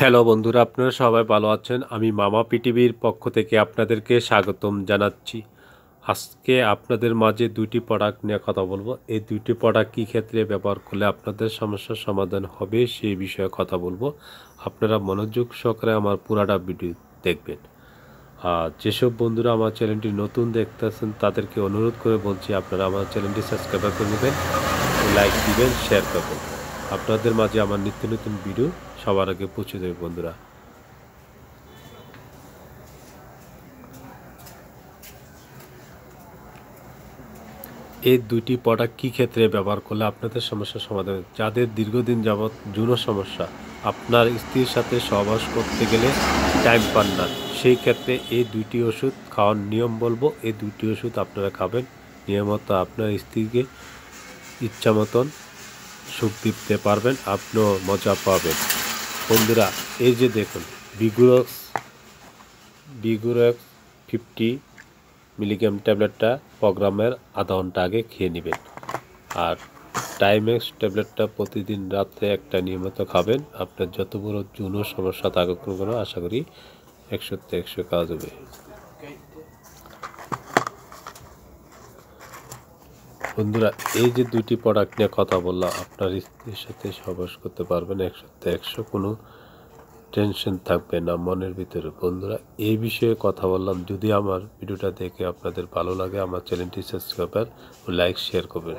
Hello বন্ধুরা, আপনারা সবাই ভালো আছেন। আমি মামা পিটিভির পক্ষ থেকে আপনাদেরকে স্বাগতম জানাচ্ছি। আজকে আপনাদের মাঝে দুইটি প্রোডাক্ট নিয়ে কথা বলবো। এই দুইটি প্রোডাক্ট কী ক্ষেত্রে ব্যবহার করলে আপনাদের সমস্যার সমাধান হবে সেই বিষয়ে কথা বলবো। আপনারা মনোযোগ সহকারে আমার পুরাটা ভিডিও দেখবেন। আর যেসব বন্ধুরা আমার চ্যানেলটি নতুন দেখতেছেন তাদেরকে অনুরোধ করে বলছি, আপনারা আমার চ্যানেলটি সাবস্ক্রাইব করে নেবেন, লাইক দিবেন, শেয়ার করবেন। আপনাদের মাঝে আমার নিত্য নতুন ভিডিও সবার আগে পৌঁছে দেবে বন্ধুরা। এই দুইটি প্রোডাক্ট কী ক্ষেত্রে ব্যবহার করলে আপনাদের সমস্যার সমাধান, যাদের দীর্ঘদিন যাবৎ যৌন সমস্যা, আপনার স্ত্রীর সাথে সহবাস করতে গেলে টাইম পান না, সেই ক্ষেত্রে এই দুইটি ওষুধ খাওয়ার নিয়ম বলবো। এই দুইটি ওষুধ আপনারা খাবেন নিয়মিত, আপনার স্ত্রীকে ইচ্ছা মতন সুখ দিতে পারবেন, আপনিও মজা পাবেন বন্ধুরা। এই যে দেখুন, বিগুরক্স 50 মিলিগ্রাম ট্যাবলেটটা প্রোগ্রামের আধা ঘন্টা আগে খেয়ে নেবেন। আর টাইমেক্স ট্যাবলেটটা প্রতিদিন রাত্রে একটা নিয়মিত খাবেন। আপনার যত বড় যৌন সমস্যা থাকুক না কেন, আশা করি 100-100 কাজ হবে বন্ধুরা। এই যে দুইটি প্রোডাক্ট নিয়ে কথা বললাম, আপনার স্ত্রীর সাথে সহবাস করতে পারবেন 100-100, কোনো টেনশন থাকবে না মনের ভিতরে বন্ধুরা। এই বিষয়ে কথা বললাম। যদি আমার ভিডিওটা দেখে আপনাদের ভালো লাগে, আমার চ্যানেলটি সাবস্ক্রাইব ও লাইক শেয়ার করবেন।